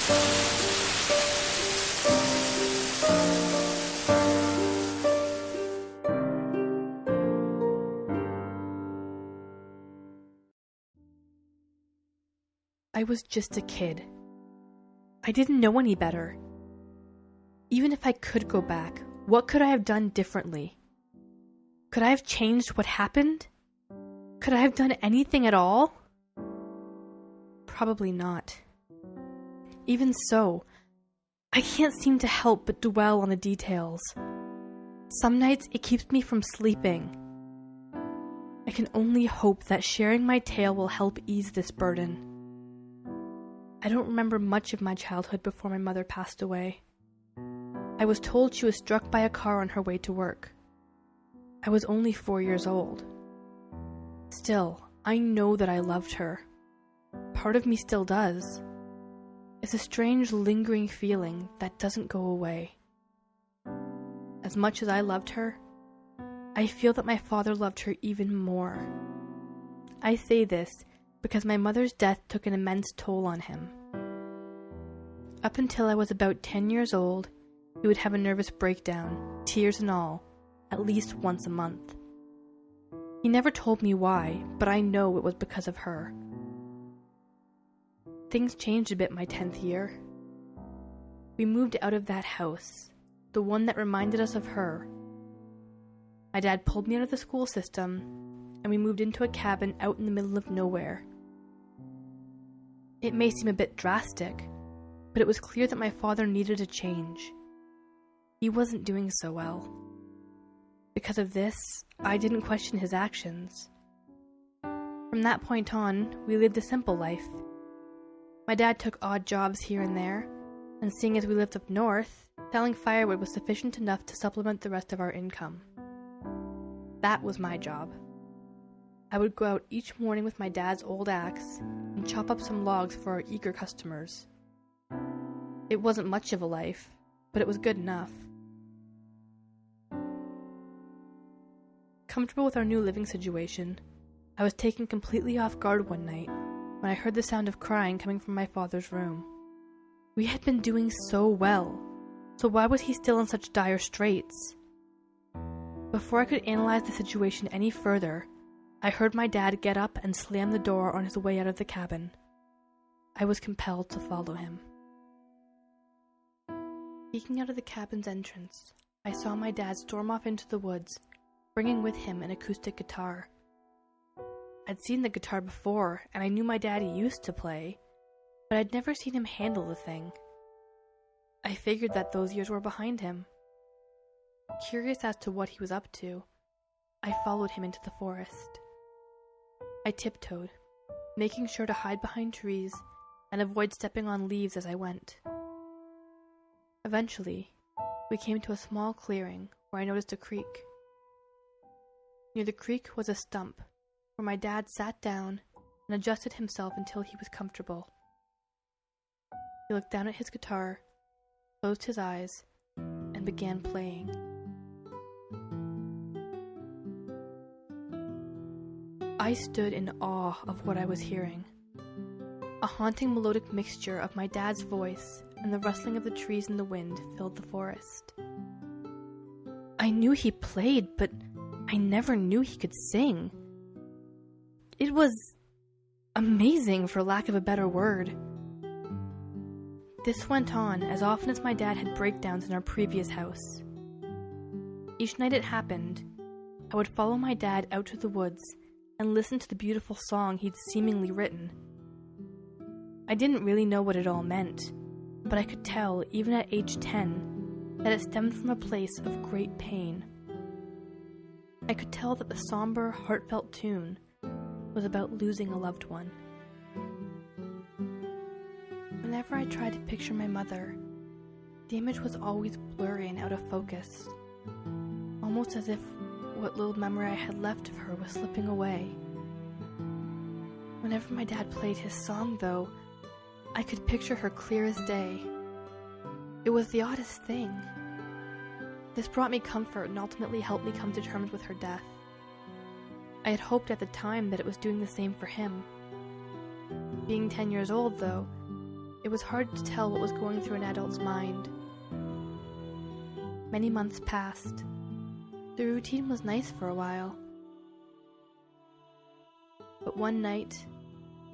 I was just a kid. I didn't know any better. Even if I could go back, what could I have done differently? Could I have changed what happened? Could I have done anything at all? Probably not. Even so, I can't seem to help but dwell on the details. Some nights it keeps me from sleeping. I can only hope that sharing my tale will help ease this burden. I don't remember much of my childhood before my mother passed away. I was told she was struck by a car on her way to work. I was only 4 years old. Still, I know that I loved her. Part of me still does. It's a strange, lingering feeling that doesn't go away. As much as I loved her, I feel that my father loved her even more. I say this because my mother's death took an immense toll on him. Up until I was about 10 years old, he would have a nervous breakdown, tears and all, at least once a month. He never told me why, but I know it was because of her. Things changed a bit my 10th year. We moved out of that house, the one that reminded us of her. My dad pulled me out of the school system, and we moved into a cabin out in the middle of nowhere. It may seem a bit drastic, but it was clear that my father needed a change. He wasn't doing so well. Because of this, I didn't question his actions. From that point on, we lived a simple life. My dad took odd jobs here and there, and seeing as we lived up north, selling firewood was sufficient enough to supplement the rest of our income. That was my job. I would go out each morning with my dad's old axe and chop up some logs for our eager customers. It wasn't much of a life, but it was good enough. Comfortable with our new living situation, I was taken completely off guard one night when I heard the sound of crying coming from my father's room. We had been doing so well, so why was he still in such dire straits? Before I could analyze the situation any further, I heard my dad get up and slam the door on his way out of the cabin. I was compelled to follow him. Peeking out of the cabin's entrance, I saw my dad storm off into the woods, bringing with him an acoustic guitar. I'd seen the guitar before, and I knew my daddy used to play, but I'd never seen him handle the thing. I figured that those years were behind him. Curious as to what he was up to, I followed him into the forest. I tiptoed, making sure to hide behind trees and avoid stepping on leaves as I went. Eventually, we came to a small clearing where I noticed a creek. Near the creek was a stump where my dad sat down and adjusted himself until he was comfortable. He looked down at his guitar, closed his eyes, and began playing. I stood in awe of what I was hearing. A haunting melodic mixture of my dad's voice and the rustling of the trees in the wind filled the forest. I knew he played, but I never knew he could sing. It was amazing, for lack of a better word. This went on as often as my dad had breakdowns in our previous house. Each night it happened, I would follow my dad out to the woods and listen to the beautiful song he'd seemingly written. I didn't really know what it all meant, but I could tell, even at age 10, that it stemmed from a place of great pain. I could tell that the somber, heartfelt tune was about losing a loved one. Whenever I tried to picture my mother, the image was always blurry and out of focus, almost as if what little memory I had left of her was slipping away. Whenever my dad played his song, though, I could picture her clear as day. It was the oddest thing. This brought me comfort and ultimately helped me come to terms with her death. I had hoped at the time that it was doing the same for him. Being 10 years old, though, It was hard to tell what was going through an adult's mind. Many months passed. The routine was nice for a while. But one night,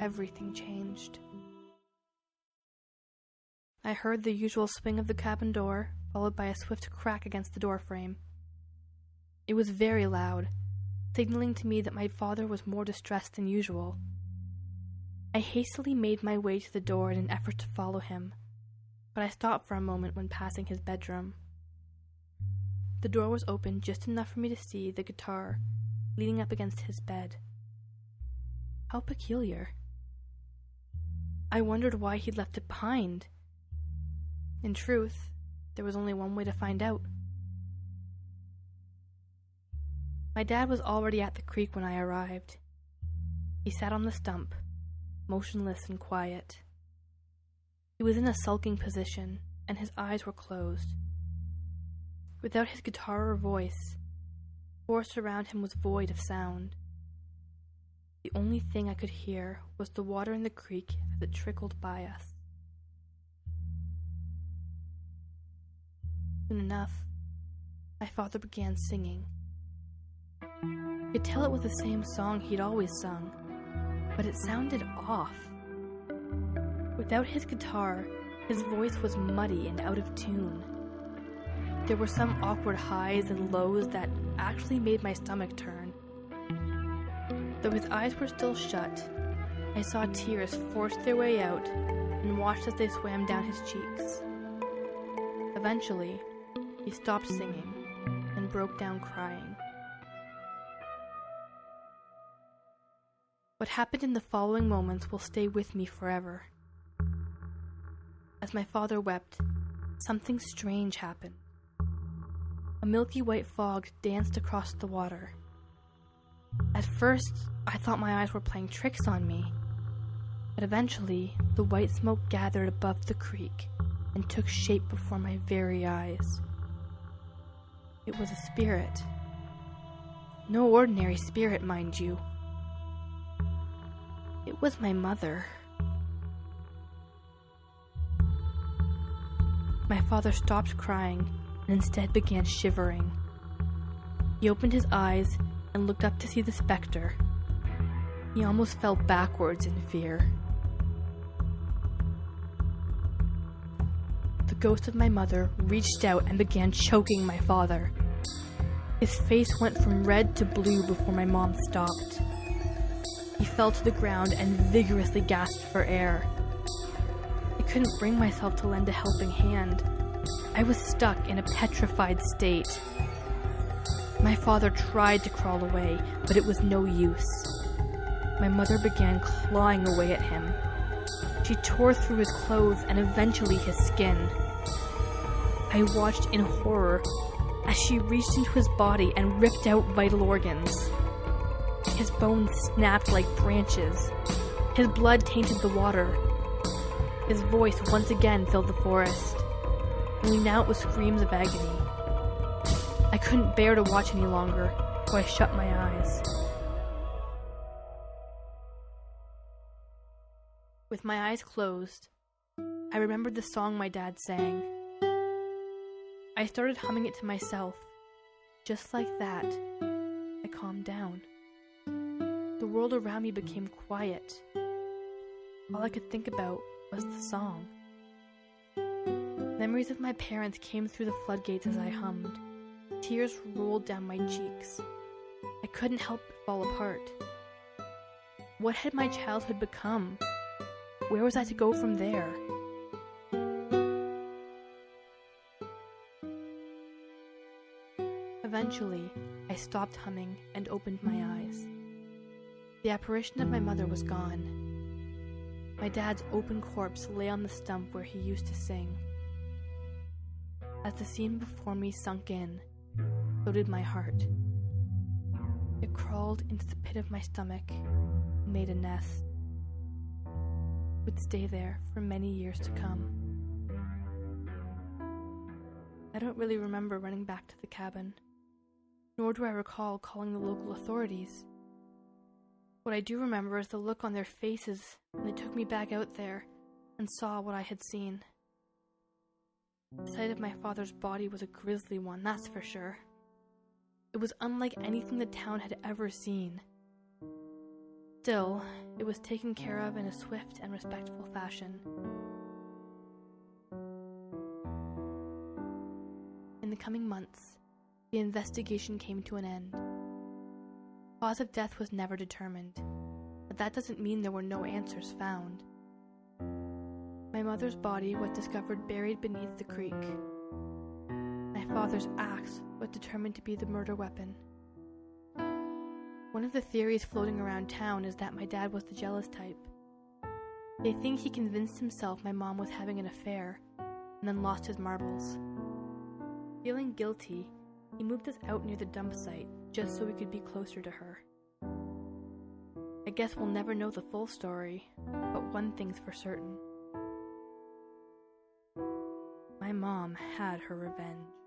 everything changed. I heard the usual swing of the cabin door, followed by a swift crack against the door frame. It was very loud, signaling to me that my father was more distressed than usual. I hastily made my way to the door in an effort to follow him, but I stopped for a moment when passing his bedroom. The door was open just enough for me to see the guitar leaning up against his bed. How peculiar. I wondered why he'd left it behind. In truth, there was only one way to find out. My dad was already at the creek when I arrived. He sat on the stump, motionless and quiet. He was in a sulking position, and his eyes were closed. Without his guitar or voice, the forest around him was void of sound. The only thing I could hear was the water in the creek as it trickled by us. Soon enough, my father began singing. I could tell it was the same song he'd always sung, but it sounded off. Without his guitar, his voice was muddy and out of tune. There were some awkward highs and lows that actually made my stomach turn. Though his eyes were still shut, I saw tears force their way out and watched as they swam down his cheeks. Eventually, he stopped singing and broke down crying. What happened in the following moments will stay with me forever. As my father wept, something strange happened. A milky white fog danced across the water. At first, I thought my eyes were playing tricks on me, but eventually, the white smoke gathered above the creek and took shape before my very eyes. It was a spirit. No ordinary spirit, mind you. It was my mother. My father stopped crying and instead began shivering. He opened his eyes and looked up to see the specter. He almost fell backwards in fear. The ghost of my mother reached out and began choking my father. His face went from red to blue before my mom stopped. He fell to the ground and vigorously gasped for air. I couldn't bring myself to lend a helping hand. I was stuck in a petrified state. My father tried to crawl away, but it was no use. My mother began clawing away at him. She tore through his clothes and eventually his skin. I watched in horror as she reached into his body and ripped out vital organs. His bones snapped like branches. His blood tainted the water. His voice once again filled the forest. Only now it was screams of agony. I couldn't bear to watch any longer, so I shut my eyes. With my eyes closed, I remembered the song my dad sang. I started humming it to myself. Just like that, I calmed down. The world around me became quiet. All I could think about was the song. Memories of my parents came through the floodgates as I hummed. Tears rolled down my cheeks. I couldn't help but fall apart. What had my childhood become? Where was I to go from there? Eventually, I stopped humming and opened my eyes. The apparition of my mother was gone. My dad's open corpse lay on the stump where he used to sing. As the scene before me sunk in, so did my heart. It crawled into the pit of my stomach and made a nest. It would stay there for many years to come. I don't really remember running back to the cabin, nor do I recall calling the local authorities. What I do remember is the look on their faces when they took me back out there and saw what I had seen. The sight of my father's body was a grisly one, that's for sure. It was unlike anything the town had ever seen. Still, it was taken care of in a swift and respectful fashion. In the coming months, the investigation came to an end. Cause of death was never determined, but that doesn't mean there were no answers found. My mother's body was discovered buried beneath the creek. My father's axe was determined to be the murder weapon. One of the theories floating around town is that my dad was the jealous type. They think he convinced himself my mom was having an affair, and then lost his marbles. Feeling guilty, he moved us out near the dump site, just so we could be closer to her. I guess we'll never know the full story, but one thing's for certain. My mom had her revenge.